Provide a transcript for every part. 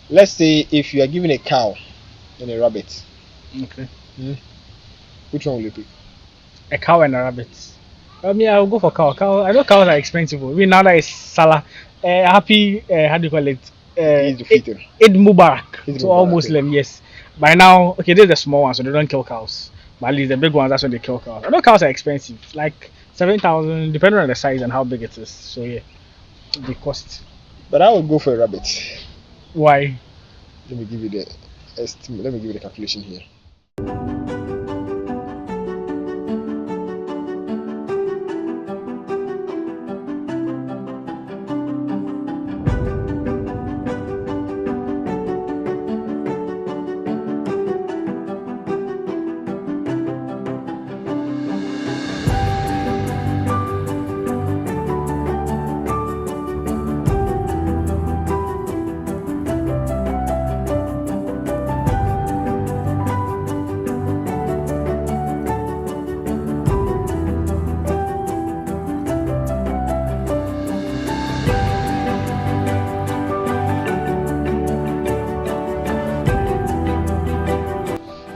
Let's say if you are given a cow and a rabbit, Okay. which one will you pick? A cow and a rabbit. I mean, I'll go for cow. Cow. I know cows are expensive. I mean, now that it's Salah, happy. How do you call it? It is the feeder. Eid Mubarak Eid to all Mubarak, okay. Muslims. Yes. By now, okay, these are the small ones, so they don't kill cows. But at least the big ones, that's when they kill cows. I know cows are expensive, like 7,000, depending on the size and how big it is. So yeah, the cost. But I would go for a rabbit. Why? Let me give you the estimate. Let me give you the calculation here.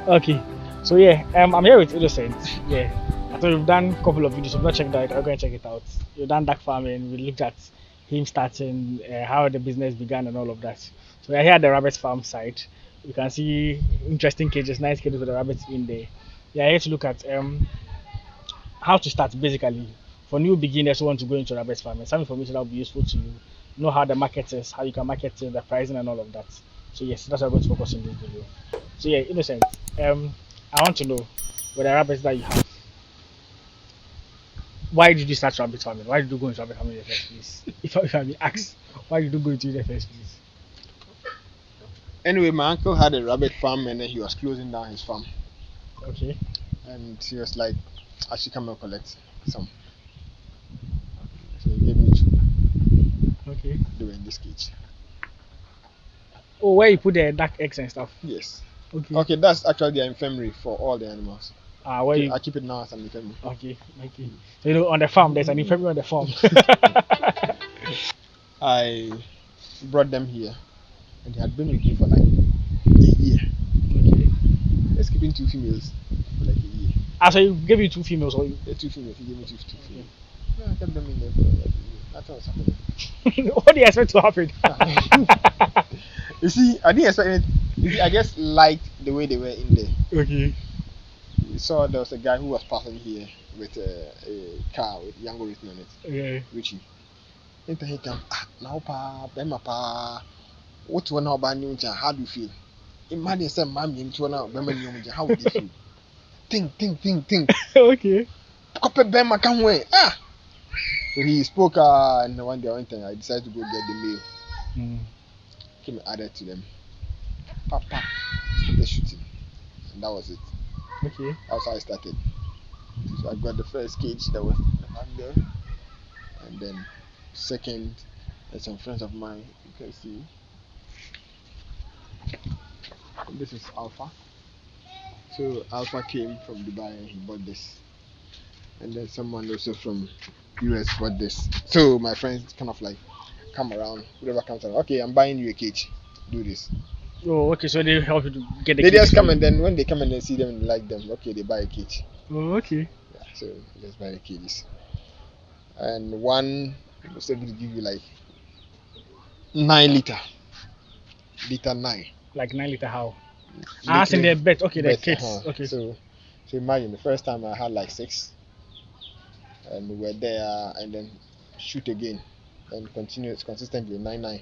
Okay. So yeah, I'm here with Innocent. Yeah. I thought we've done a couple of videos. We've not checked that. I'm going to check it out. We've done duck farming. We looked at him starting, how the business began, and all of that. So we're here at the rabbit farm site. You can see interesting cages, nice cages with the rabbits in there. We are here to look at how to start basically for new beginners who want to go into rabbit farming. Some information that will be useful to you. Know how the market is, how you can market it, the pricing, and all of that. So yes, that's what I'm going to focus on this video. So yeah, Innocent. I want to know with the rabbits that you have, why did you start rabbit farming? Why did you go into rabbit farming in the first place? If I be asked, why did you go into it in the first place? Anyway, my uncle had a rabbit farm and then he was closing down his farm. Okay. And he was like, I should come and collect some. So he gave me two. Okay. They were in this cage. Oh, where you put the duck eggs and stuff? Yes. Okay. Okay, that's actually the infirmary for all the animals. Where you? I keep it now as an infirmary. Okay. Okay. So you know, on the farm, there's an infirmary on the farm. I brought them here and they had been with me for like a year. Okay. Let's keep in two females for like a year. So you gave you two females, or you? Yeah, two females. He gave me two females. Yeah, I kept them in there for like a year. That's what was happening. What do you expect to happen? You see, I didn't expect anything. You see, I just liked the way they were in there. Okay. You saw there was a guy who was passing here with a car with Yango written on it. Okay. Richie. Into he come, now pa, bema pa. What one now ban you? How do you feel? Imagine some mommy into now, bema you. How would you feel? Think. Okay. Copy bema come away. So he spoke, and one day I decided to go get the mail. Came added to them. Papa, started shooting, and that was it. Okay. That's how I started. So I got the first cage that was there, and then second, and some friends of mine. You can see. And this is Alpha. So Alpha came from Dubai and he bought this, and then someone also from US bought this. So my friends kind of like come around, whoever comes around. Okay, I'm buying you a cage. Do this. Oh, okay. So they help you to get the. They just come and then when they come and then see them and like them, okay, they buy a cage. Oh, okay. Yeah, so just buy the cages. And one was able to give you like 9 liter. Liter 9. Like 9 liter how? As in the bed. Okay, the kids. Okay. So imagine the first time I had like 6, and we were there, and then shoot again, and continue consistently 9.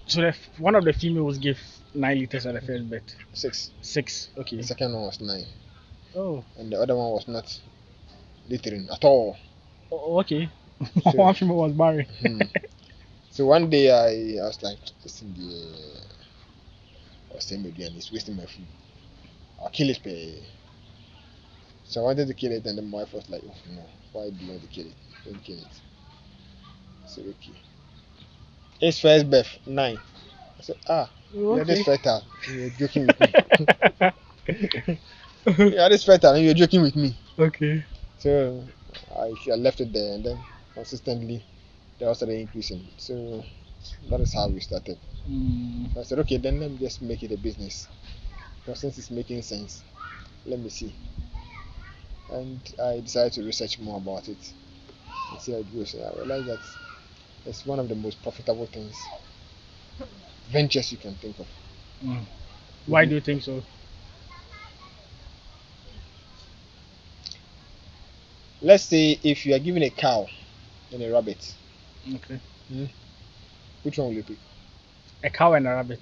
So one of the females gave 9 liters at the first bed. 6. 6. Okay. The second one was 9. Oh. And the other one was not littering at all. Oh, okay. So, one female was barren. So one day I was like, listen, I was saying again, it's wasting my food. I'll kill it. So I wanted to kill it, and then my wife was like, oh no, why do you want to kill it? Don't kill it. I said, okay. It's first birth, 9. I said, you're this fertile. You're joking with me. You're this fertile and you're joking with me. Okay. So I left it there, and then consistently they started increasing. So that is how we started. Mm. I said, okay, then let me just make it a business. Because since it's making sense, let me see. And I decided to research more about it and see how it goes. And I realized that it's one of the most profitable things, ventures you can think of. Mm. Why do you think so? Let's say if you are given a cow and a rabbit, Okay. which one will you pick? A cow and a rabbit.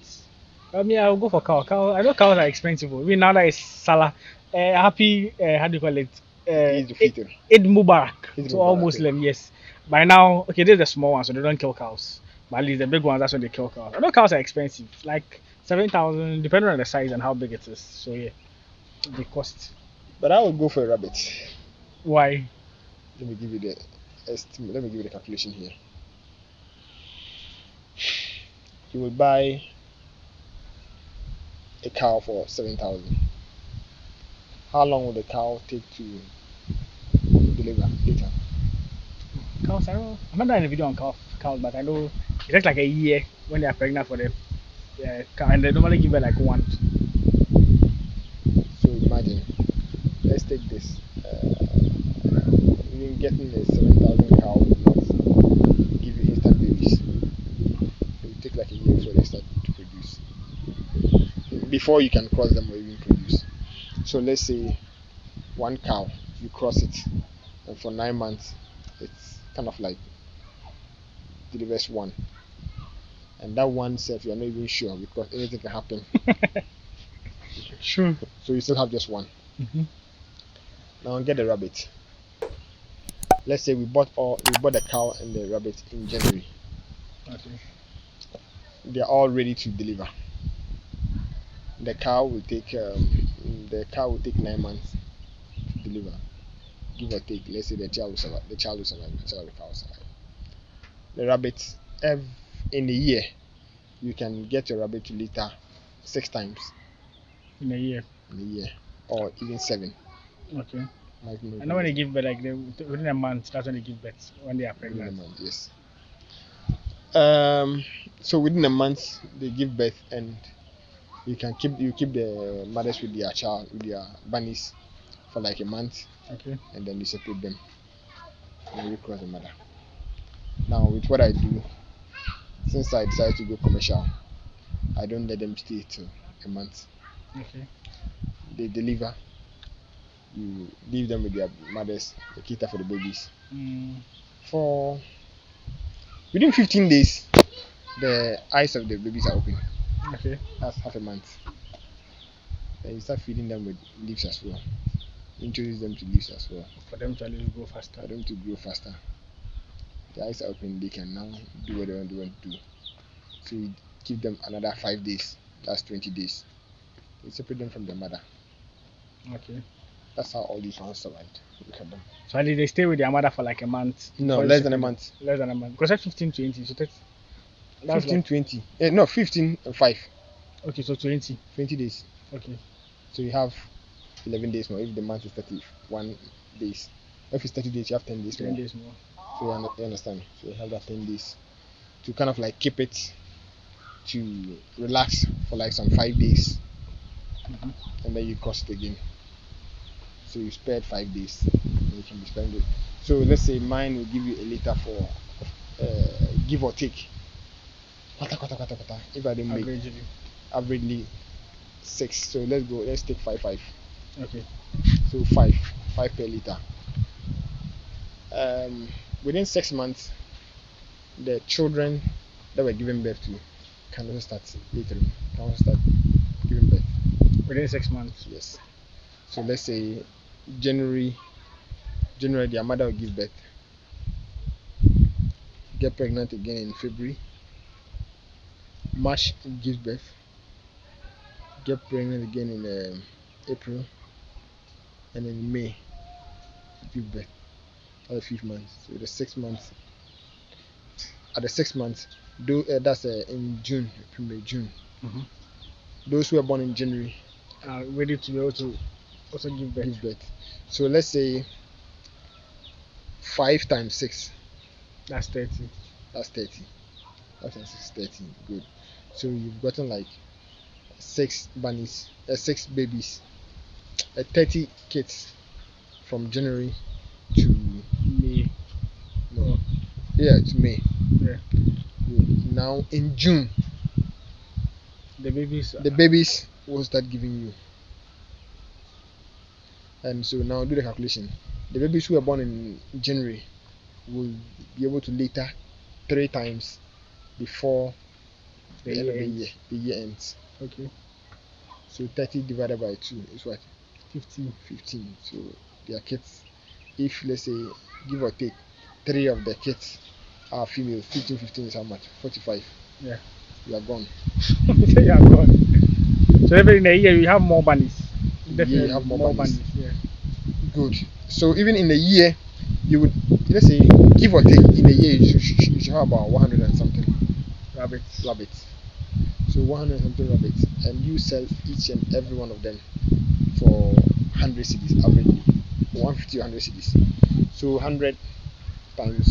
I'll go for cow. Cow. I know cows are expensive. I mean, now that it's Salah, happy. How do you call it? Eid al-Fitr. Eid Mubarak Eid to all Mubarak. Muslim. Yes. By now, okay, this is the small ones, so they don't kill cows. But at least the big ones, that's when they kill cows. I know cows are expensive, like 7,000, depending on the size and how big it is. So yeah, they cost. But I would go for a rabbit. Why? Let me give you the estimate. Let me give you the calculation here. You will buy a cow for 7,000. How long will the cow take to deliver later? Cows, I don't know. I'm not done a video on cows, but I know it takes like a year when they are pregnant for the cow, and they normally give it like one. So imagine, let's take this. Even getting a 7,000 cow will not give you instant babies. It will take like a year before they start to produce. Before you can cross them or even produce. So let's say one cow, you cross it, and for 9 months, it's kind of like delivers one. And that one self, you're not even sure because anything can happen. Sure. So you still have just one. Mm-hmm. Now get the rabbit. Let's say we bought the cow and the rabbit in January. Okay. They're all ready to deliver. The cow will take 9 months to deliver, give or take. Let's say the child will survive. The child will survive. The child of the cow will survive. The rabbit, in a year, you can get your rabbit to litter 6 times In a year. in a year, or even 7. Okay. Maximum I know when they give birth, like within a month, that's when they give birth when they are within a pregnant. month. Yes. So within a month they give birth, and you keep the mothers with their child with their bunnies for like a month, Okay. and then you separate them and you cross the mother. Now with what I do, since I decided to go commercial, I don't let them stay till a month. Okay. They deliver, you leave them with their mothers, they cater for the babies. Mm. For within 15 days, the eyes of the babies are open. Okay. That's half a month. Then you start feeding them with leaves as well. Introduce them to leaves as well For them to at least go faster. for them to grow faster. The eyes are open, they can now do what they want to do. So you give them another 5 days. That's 20 days. You separate them from their mother. Okay. That's how all these ones survived. Look at them. So at least they stay with their mother for like a month. No, before you less than a separate them. month. Less than a month. Because that's 15, 20. So that's 15, like 20. No, 15 and 5. okay. So 20. 20 days. Okay. So you have 11 days more if the month is 31 days. If it's 30 days, you have 10 days 10 more. days more. So you understand. So you have that 10 days to kind of like keep it to relax for like some 5 days, Mm-hmm. and then you cross it again. So you spared 5 days, and you can be spending it. So let's say mine will give you a liter for give or take. If I don't make Averagely. averagely 6, so let's go. Let's take 5. Okay. So five per liter. Within 6 months, the children that were given birth to can also start littering. Can also start giving birth. Within 6 months. Yes. So let's say January, their mother will give birth, get pregnant again in February. March gives birth, get pregnant again in April, and then in May give birth. That's the 5th month. So the 6 months. At the 6 months, that's in June, June. Mm-hmm. Those who are born in January Ready to be able to also give birth. give birth. So let's say 5 times 6. That's 30. That's 30. 5 times 6 is 30. Good. So you've gotten like 6 bunnies, 6 babies, 30 kids from January to Me. no, yeah, it's May. Yeah. Now in June, The babies. the babies will start giving you. And so now do the calculation. The babies who were born in January will be able to later 3 times before the end of the year. The year ends. Okay. So 30 divided by 2 is what? 15. 15. So their kids, if let's say give or take 3 of the kids are female, 15 is how much? 45. Yeah. You are gone. So you are gone. So every in a year you have more bunnies. Definitely you have more bunnies. Yeah. Good. So even in a year, you would, let's say, give or take, in a year you should have about 100 and something Rabbits. So 100 and something rabbits, and you sell each and every one of them for 100 cedis averagely, 150 or 100 cedis. So 100 times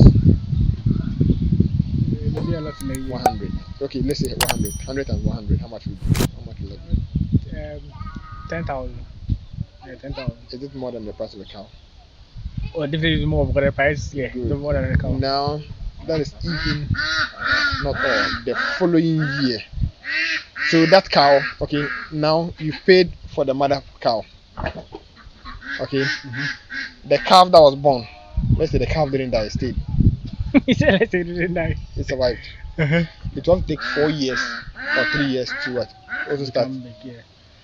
Maybe a lot in a year. 100. Okay, let's say 100. 100 times 100. How much will it be? 10,000. Yeah, 10,000. Is it more than the price of a cow? Or definitely more of the price. Yeah, Good. the more than the cow. Now that is even not all. The following year. So that cow, okay, now you paid for the mother cow. Okay. The calf that was born, let's say the calf didn't die, it stayed. He said, let's say it didn't die. It survived. Uh-huh. It will take 4 years or 3 years to what? Also start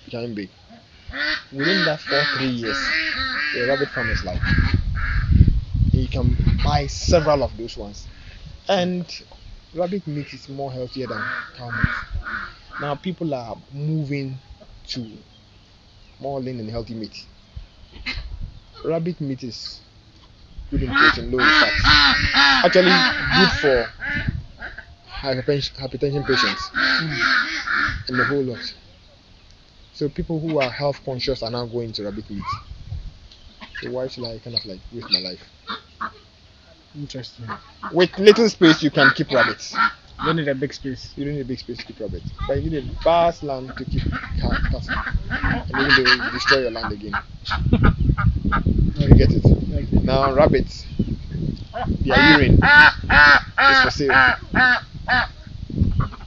becoming big. Within that 3 years, the rabbit farm is like, you can buy several of those ones. And rabbit meat is more healthier than cow meat. Now people are moving to more lean and healthy meat. Rabbit meat is good in protein, low in fat. Actually good for hypertension patients and the whole lot. So people who are health conscious are now going to rabbit meat. So why should I kind of like waste my life? Interesting. With little space you can keep rabbits. You don't need a big space. You don't need a big space to keep rabbits. But you need a vast land to keep cats. And even they will destroy your land again. You get it? Okay. Now rabbits, their urine is for sale.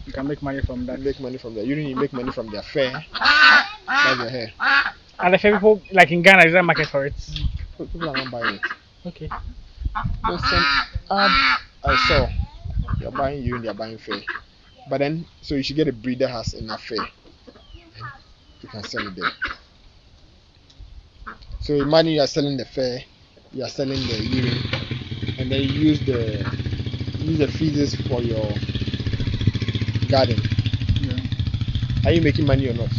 You can make money from that. You make money from their urine, you make money from their fur. That's their hair. And the people, like in Ghana, is there a market for it? People are not buying it. Okay. There's some ad I saw. They're buying urine, they're buying fur. But then, so you should get a breed that has enough fur. You can sell it there. So imagine you are selling the fur, you are selling the urine, and then you use the feces for your garden. Yeah. Are you making money or not?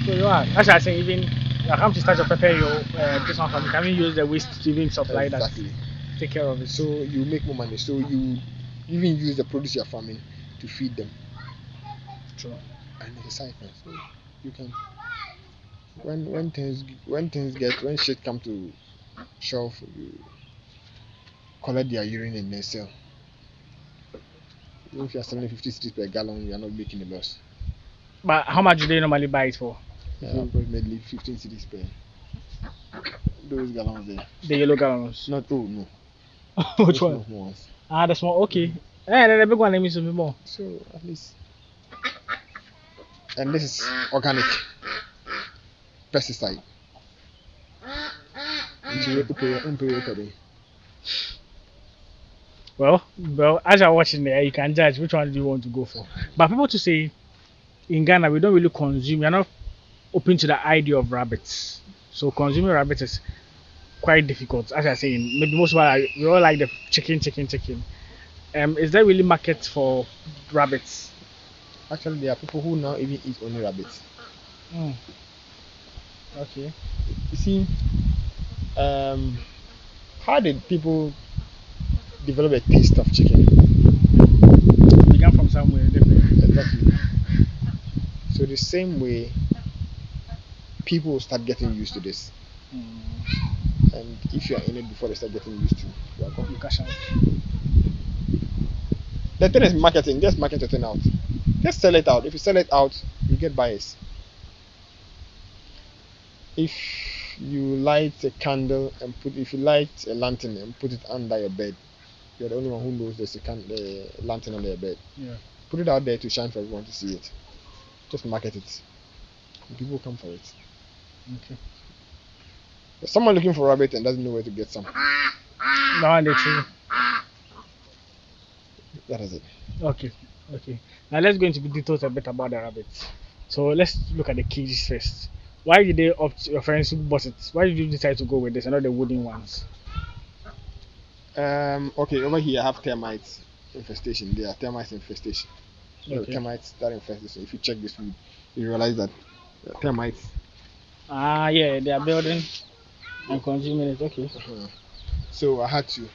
So you are. As I say, even you come to start to prepare your this one from, you can even use the waste to even supply Exactly. that. Take care of it. So you make more money. So you even use the produce you're farming to feed them. True. And it's a cycle. So you can when shit come to shelf, you collect their urine and then sell. Even if you are selling 50 cedis per gallon, you are not making a loss. But how much do they normally buy it for? Approximately 15 cedis per those gallons there. The yellow gallons. Not no. Which one? Small ones. Ah, the small. Okay. Then the big one needs to be more. So at least, and this is organic pesticide. Well, as you're watching there, you can judge which one do you want to go for. But people to say, in Ghana, we don't really consume. We're not open to the idea of rabbits. So consuming rabbits is quite difficult. As I say, maybe most of us we all like the chicken. Is there really market for rabbits? Actually, there are people who now even eat only rabbits. Okay. You see, how did people develop a taste of chicken? It began from somewhere different. Exactly. So the same way, people will start getting used to this. And if you are in it before they start getting used to, you are You cash out. The thing is marketing. Just market your thing out. Just sell it out. If you sell it out, you get buyers. If you light a candle and if you light a lantern and put it under your bed, you're the only one who knows there's the lantern under your bed. Yeah. Put it out there to shine for everyone to see it. Just market it. And people come for it. Okay. There's someone looking for rabbit and doesn't know where to get some. No, and the tree. That is it. Okay. Okay. Now let's go into the details a bit about the rabbits. So let's look at the cages first. Why did they opt your friends who bought it? Why did you decide to go with this and not the wooden ones? Okay, over here I have termites infestation. There are termites infestation. Okay. Termites that infest. So if you check this wood, you realize that termites. Ah, yeah, they are building and consuming it. Okay. So I had to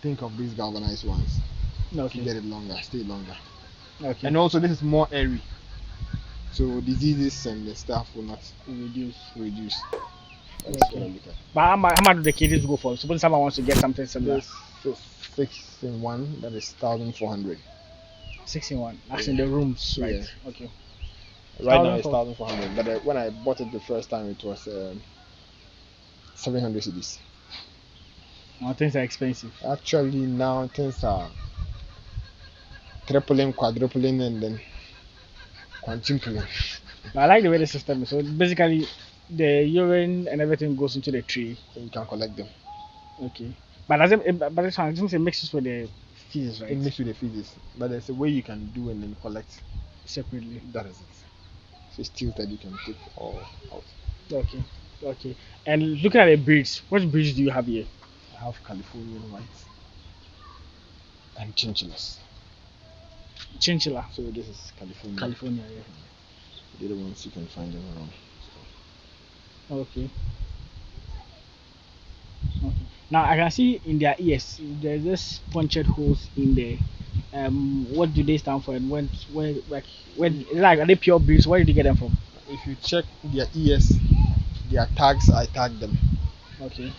think of these galvanized ones to Okay. get it longer, stay longer. Okay. And also this is more airy, so diseases and the stuff will not reduce. That's Okay. what I look at. But how much do the cages go for? Suppose someone wants to get something similar. This is 6 in 1. That is 1,400. 6 in 1. That's in the rooms, right? Yeah. Okay. Right now it's 1,400. But when I bought it the first time, it was 700 cedis. Now things are expensive. Actually, now things are tripling, quadrupling, and then quintupling. But I like the way the system is. So basically, the urine and everything goes into the tree. So you can collect them. Okay. But this one, it mixes with the feces, right? It mixes with the feces. But there's a way you can do and then collect Separately. That is it. So it's still that you can take all out. Okay. Okay. And looking at the breeds, what breeds do you have here? I have Californian whites and chinchillas. Chinchilla. So this is California. California, yeah. The other ones you can find them around. Okay. Okay. Now I can see in their ears there's this punctured holes in there. What do they stand for? And when are they pure breeds? Where did you get them from? If you check their ears, their tags, I tagged them. Okay.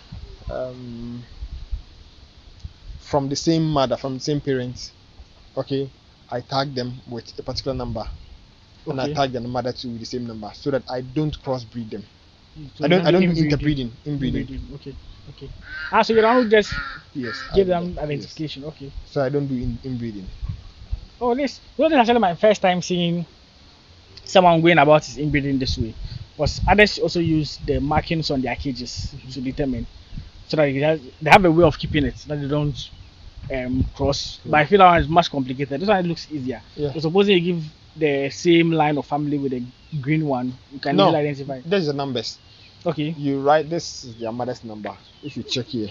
From the same mother, from the same parents. Okay, I tagged them with a particular number, and I tagged the mother to the same number, so that I don't crossbreed them. So I don't do interbreeding. Inbreeding. Okay. Okay. So you don't just give I them identification. Yes. Okay. So I don't do inbreeding. Oh, this is actually my first time seeing someone going about his inbreeding this way. Was others also use the markings on their cages to determine, so that they have a way of keeping it that they don't cross. But I feel that one is much complicated. This one looks easier. Yeah. So supposing you give the same line of family with a green one, you can easily identify. There's the numbers. Okay. You write this is their mother's number. If you check here.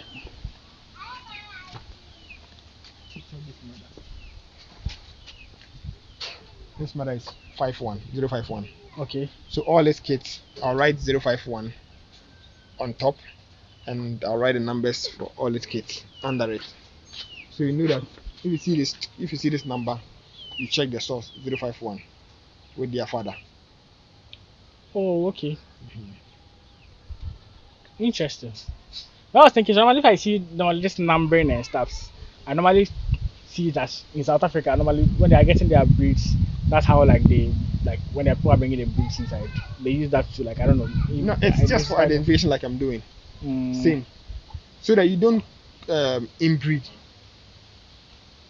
This mother is 051. Okay. So all these kids, I'll write 051 on top, and I'll write the numbers for all these kids under it. So you know that if you see this number, you check the source 051 with their father. Oh, okay. Interesting. I was thinking normally if I see just numbering and stuff, I normally see that in South Africa. Normally when they are getting their breeds, that's how when the people are bringing the breeds inside, they use that to I don't know. No, it's just for identification, like I'm doing. Same, so that you don't inbreed.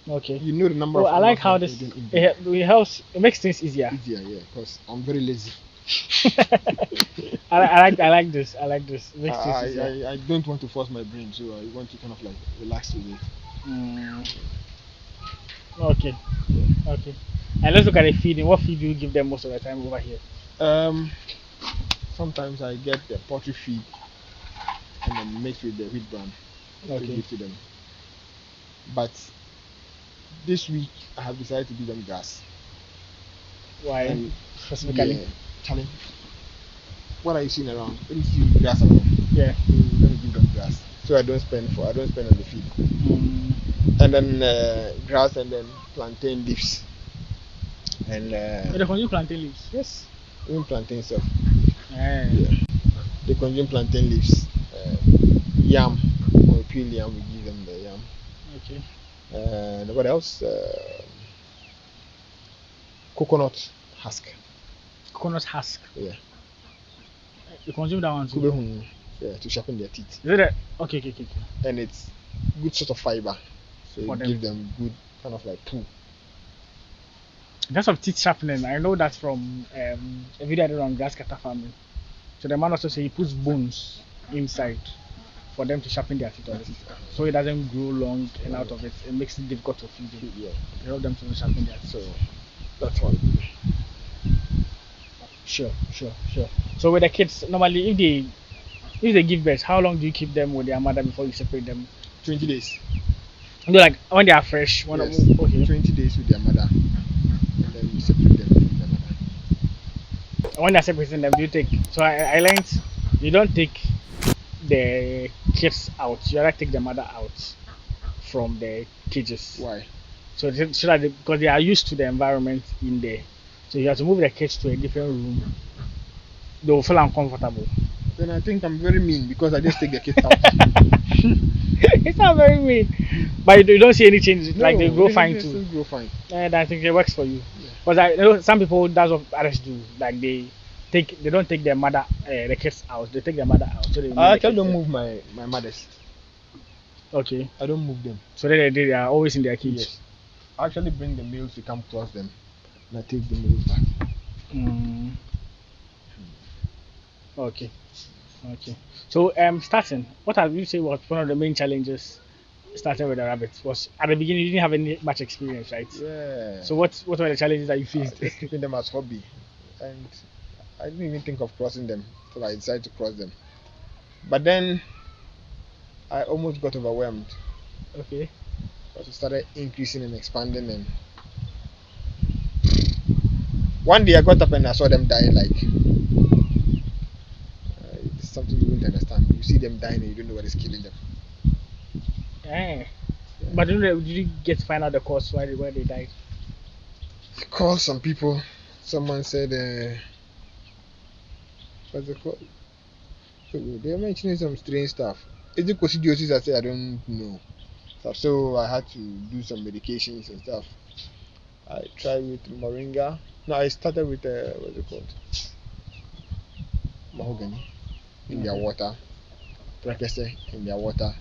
Okay. You know the number. I like how this it helps. It makes things easier. Easier, yeah. Because I'm very lazy. I like this. It makes things easier. I don't want to force my brain, so I want to kind of relax with it. Okay. Okay. And let's look at the feeding. What feed do you give them most of the time over here? Sometimes I get the poultry feed and then mix with the wheat bran to give to them. But this week I have decided to give them grass. Why specifically? Yeah, challenge. What are you seeing around? Let me see grass around. Yeah. Let me give them grass, so I don't spend on the feed. And then grass, and then plantain leaves. And they consume plantain leaves. Yes, even plantain stuff. Yeah. They consume plantain leaves. Yam, or peel yam, we give them the yam. Okay. What else? coconut husk. Coconut husk. Yeah. You consume that one too. Kubehun, yeah, to sharpen their teeth. Is it a, okay. And it's good sort of fiber. So For it them. gives them good kind of like poo. In terms of teeth sharpening, I know that from a video I did on grass cutter farming. So the man also say he puts bones inside for them to sharpen their teeth on it. So it doesn't grow long and out of it. It makes it difficult to feed them. Yeah. It helps them to sharpen their teeth. So that's what I do. Sure. So with the kids, normally if they give birth, how long do you keep them with their mother before you separate them? 20 days. You know, like when they are fresh. When Yes. okay. 20 days with their mother. And then you separate them from their mother. When they're separating them, do you take? So I learned you don't take the kids out. You rather take the mother out from the cages. Why? So that because they are used to the environment in there, so you have to move the kids to a different room. They will feel uncomfortable. Then I think I'm very mean because I just take the kids out. It's not very mean, but you don't see any changes. No, like they grow fine still too. grow fine. And I think it works for you. Yeah. Because I know some people that's what others do. Like they don't take their mother the kids out. They take their mother out. So they I actually don't move my mothers. Okay. I don't move them. So they are always in their cage. Yes. I actually bring the males to come close them, and I take the males back. Okay. So starting, what have you say was one of the main challenges starting with the rabbits? Was at the beginning you didn't have any much experience, right? Yeah. So what were the challenges that you faced? Just keeping them as hobby, and I didn't even think of crossing them till I decided to cross them. But then I almost got overwhelmed. Okay. Because it started increasing and expanding, and one day I got up and I saw them dying. Like it's something you won't understand. You see them dying and you don't know what is killing them. Yeah. But did you get to find out the cause why they died? Call some people. Someone said, what's it called? So they're mentioning some strange stuff. Is it coccidiosis? I said I don't know. So I had to do some medications and stuff. I tried with moringa. No, I started with what's it called? Mahogany in their water. Prekese in their water.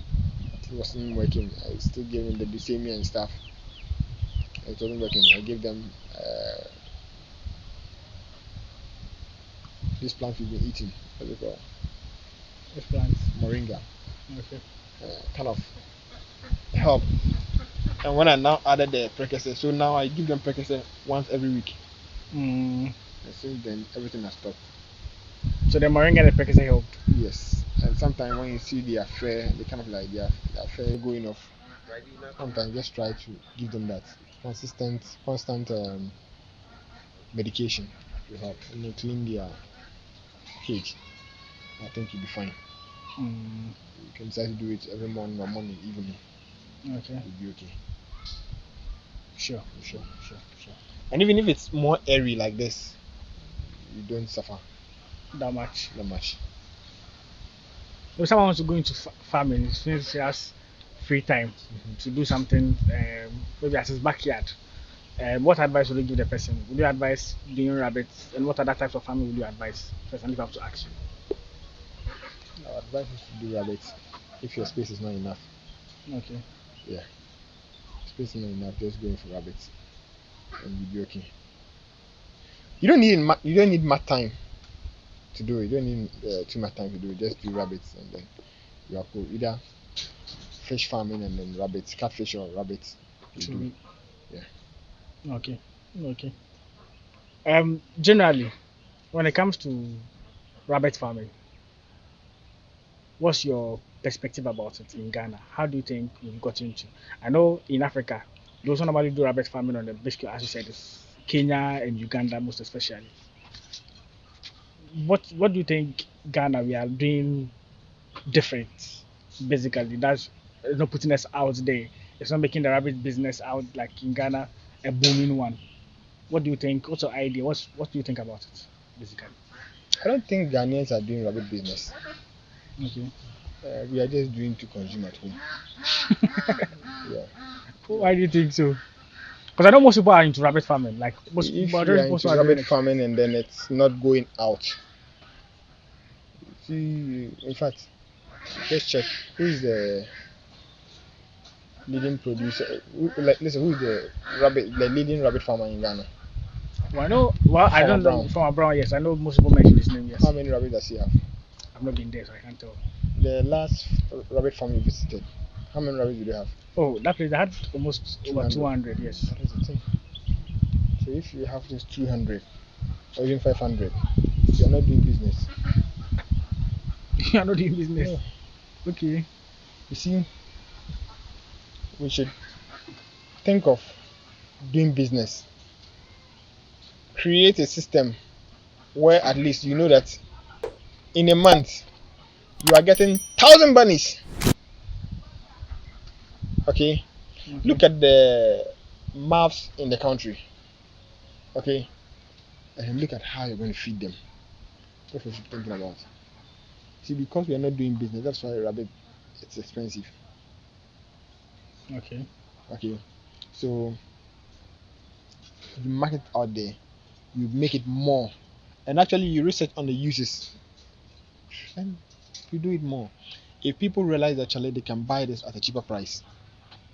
It wasn't working. I still gave them the Buscemi and stuff. It wasn't working. I gave them this plant we've been eating. What's it called? Which plants? Moringa. Okay. Kind of help. And when I now added the Prekese, so now I give them Prekese once every week. And since then, everything has stopped. So the moringa and the Prekese helped? Yes. And sometimes when you see their fare, they kind of like their fare going off. Sometimes just try to give them that constant medication to help and clean their cage. I think you'll be fine. You can decide to do it every morning or morning, evening. Okay. You'll be okay. Sure. And even if it's more airy like this, you don't suffer That much. If someone wants to go into farming, since he has free time to do something, maybe at his backyard, what advice would you give the person? Would you advise doing rabbits, and what other types of farming would you advise? Personally, if I have to ask you. Our advice is to do rabbits if your space is not enough. Okay. Yeah. Space is not enough, just going for rabbits, and you'll be okay. You don't need much time to do it. You don't need too much time to do it. Just do rabbits, and then you are cool. Either fish farming and then rabbits, catfish or rabbits. Yeah. Okay. Generally, when it comes to rabbit farming, what's your perspective about it in Ghana? How do you think you've got into? I know in Africa, those who normally do rabbit farming on the basically, as you said, is Kenya and Uganda most especially. What do you think Ghana we are doing different? Basically, that's it's not putting us out there. It's not making the rabbit business out like in Ghana a booming one. What do you think? What's your idea? What do you think about it? Basically. I don't think Ghanaians are doing rabbit business. Okay. We are just doing to consume at home. Yeah. Why do you think so? Because I know most people are into rabbit farming. Like most If you majority are people into are doing rabbit it. farming and then it's not going out, see, in fact, let's check who is the leading producer. Like, listen, who is the leading rabbit farmer in Ghana? Well, I know. Well, I Farmer don't know Brown. from Brown. Yes, I know most people mention his name. Yes, How many rabbits does he have? I've not been there, so I can't tell. The last rabbit farm you visited, how many rabbits do they have? Oh, that place had almost over 200. Yes. That is the thing. So if you have just 200 or even 500, you are not doing business. You are not doing business. No. Okay. You see, we should think of doing business. Create a system where at least you know that in a month you are getting 1,000 bunnies. Okay? Look at the mouths in the country. Okay? And look at how you're going to feed them. That's what you're thinking about. See, because we are not doing business, that's why rabbit it's expensive. Okay. Okay. So you market out there, you make it more, and actually you research on the uses, and you do it more. If people realize that actually they can buy this at a cheaper price,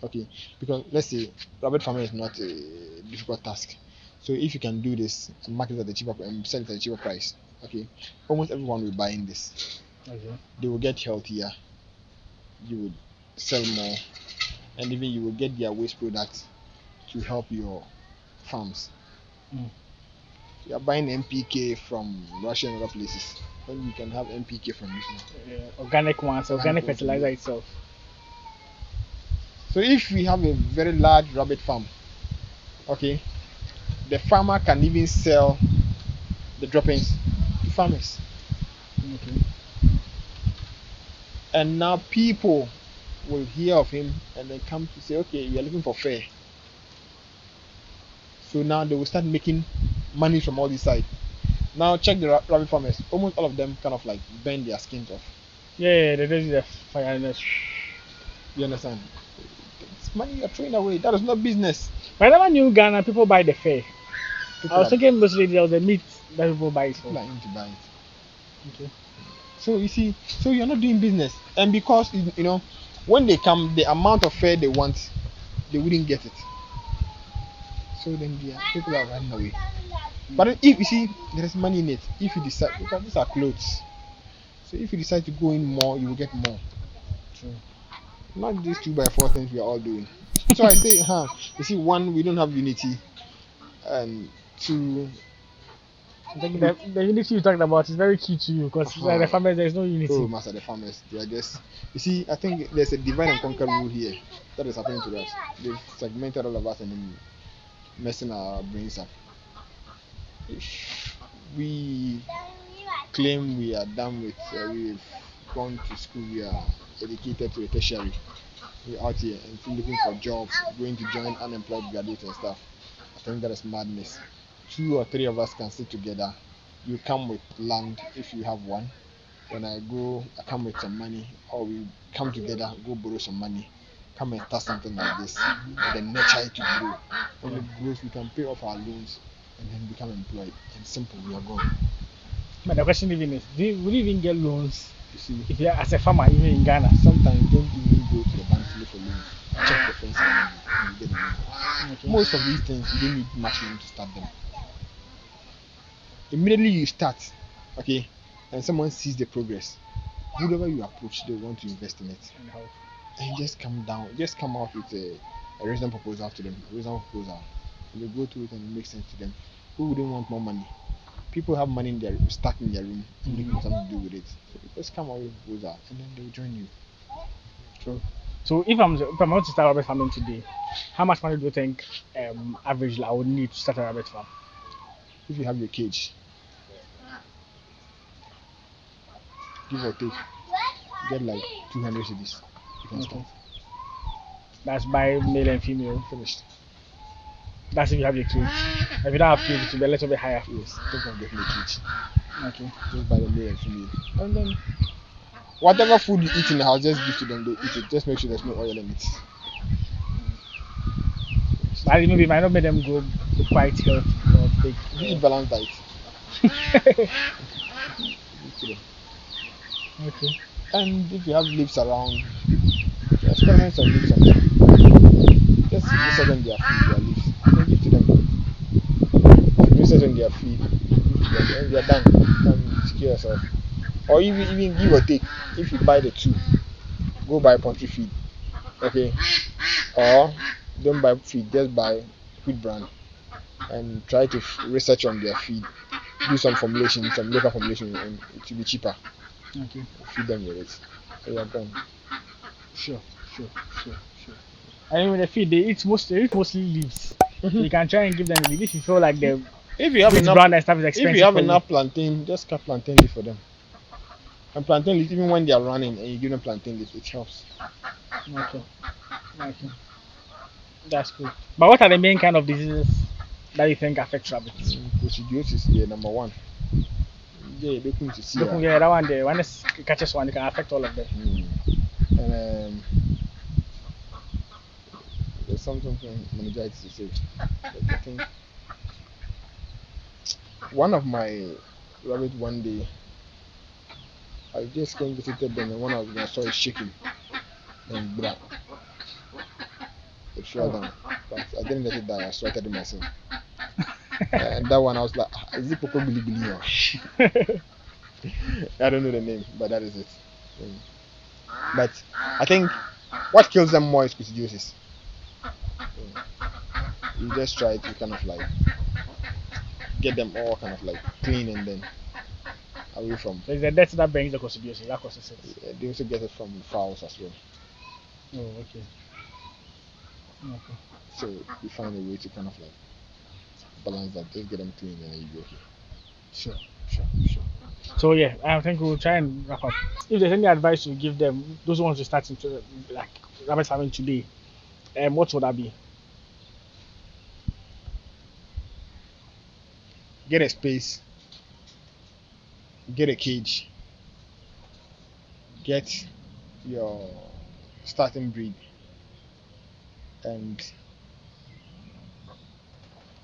okay, because let's say rabbit farming is not a difficult task. So if you can do this and market it at a cheaper and sell it at a cheaper price, okay, almost everyone will buy in this. Okay. They will get healthier, you would sell more, and even you will get their waste products to help your farms. You are buying NPK from Russia and other places when you can have NPK from this one. Organic ones, organic fertilizer itself. So if we have a very large rabbit farm, okay, the farmer can even sell the droppings to farmers. Okay. And now people will hear of him and then come to say, okay, we are looking for fare. So now they will start making money from all these sides. Now check the rabbit farmers. Almost all of them kind of like burn their skins off. Yeah, they do the fire. You understand? It's money you're throwing away. That is not business. But I never knew Ghana people buy the fare. People I was are, thinking mostly there was the meat that people buy it for. people are into buy it. Okay. So you see, so you're not doing business, and because you know, when they come, the amount of fare they want, they wouldn't get it. So then people are running away. But if you see, there is money in it. If you decide, because these are clothes, so if you decide to go in more, you will get more. True. Not these 2x4 things we are all doing. So I say, you see, one, we don't have unity, and two, I think the unity you talked about is very key to you because the farmers there is no unity. Oh, master, the farmers, they are just. You see, I think there's a divide and conquer rule here that is happening to us. They've segmented all of us and then messing our brains up. If we claim we are done with, we've gone to school, we are educated to a tertiary, we're out here and still looking for jobs, going to join unemployed graduates and stuff. I think that is madness. 2 or 3 of us can sit together. You come with land if you have one. When I come with some money, or we come together, go borrow some money, come and start something like this, and then nurture it to grow. When it grows, we can pay off our loans and then become employed. And simple, we are gone. But the question even is, will you even get loans? You see, if you're as a farmer, even in Ghana? Sometimes don't even go to the bank to look for loans. Check the fence and you get the loan. Okay. Most of these things, you don't need much money to start them. Immediately you start, okay, and someone sees the progress, whoever you approach, they want to invest in it. And just come out with a reasonable proposal to them, and they go through it and it makes sense to them. Who wouldn't want more money? People have money in their stuck in their room and looking for something to do with it. So just come out with a proposal and then they'll join you. True. So if I'm going to start rabbit farming today, how much money do you think averagely I would need to start a rabbit farm? If you have your cage, give or take, get like 200 cedis. You can start. That's by male and female. Finished. That's if you have your cage. If you don't have cage, it will be a little bit higher. Yes, think of getting a cage. Okay. Just buy the male and female. And then whatever food you eat in the house, just give to them, they eat it. Just make sure there's no oil in it. But maybe it might not make them grow quite healthy or big. You eat balanced diet. Okay. And if you have leaves around, experiment on leaves on them. Just research on their feed, their leaves. Then give to them. Research on their feed. Give to them. When they are done, you can secure yourself. Or even give or take. If you buy the two, go buy poultry feed. Okay. Or don't buy feed, just buy wheat bran and try to research on their feed. Do some formulation, some local formulation, and it will be cheaper. Okay. Feed them with it. So you are done. Sure. And with the feed, they eat mostly leaves. So you can try and give them leaves if you feel like the If you have wheat enough, bran and stuff is expensive. if you have for enough plantain, just cut plantain leaf for them. And plantain leaf, even when they are running and you give them plantain leaf, it helps. Okay. That's cool. But what are the main kind of diseases that you think affect rabbits? Coccidiosis is the number one. Yeah, looking to see. Yeah, that one. The one is catches one, it can affect all of them. And there's something from meningitis to say. I think one of my rabbit one day, I just came visited them and when I saw it shaking and blah, it fell down. But I didn't let it die. I sorted it myself. And that one I was like, is it Poco Billy Billy? I don't know the name, but that is it. But I think what kills them more is coccidiosis. You just try to kind of like get them all kind of like clean and then away from. So it's the death that brings the coccidiosis. That causes it. They also get it from fowls as well. Oh, okay. So you find a way to kind of like balance that, just get them clean and then you'll be okay. Sure. So yeah, I think we'll try and wrap up. If there's any advice you give them, those ones who start into like rabbit farming today, what would that be? Get a space, get a cage, get your starting breed, and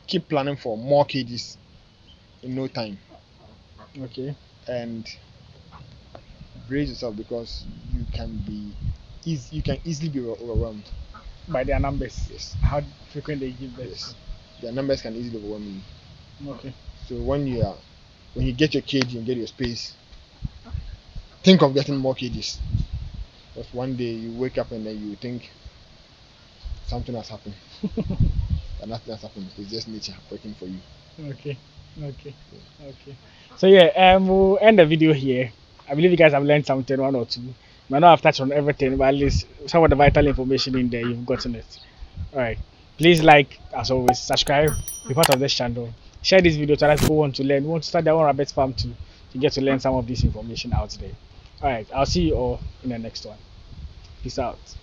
keep planning for more cages in no time. Okay. And brace yourself because you can easily be overwhelmed by their numbers. Yes. How frequent they give birth. Yes. Their numbers can easily overwhelm you. Okay. So when you get your cage and get your space, think of getting more cages. Because one day you wake up and then you think something has happened. But nothing has happened. It's just nature working for you. Okay. So yeah, we'll end the video here. I believe you guys have learned something, one or two. Might not have touched on everything, but at least some of the vital information in there, you've gotten it. Alright. Please like, as always, subscribe, be part of this channel. Share this video to other people who want to learn, who want to start their own rabbit farm too, to get to learn some of this information out there. Alright, I'll see you all in the next one. Peace out.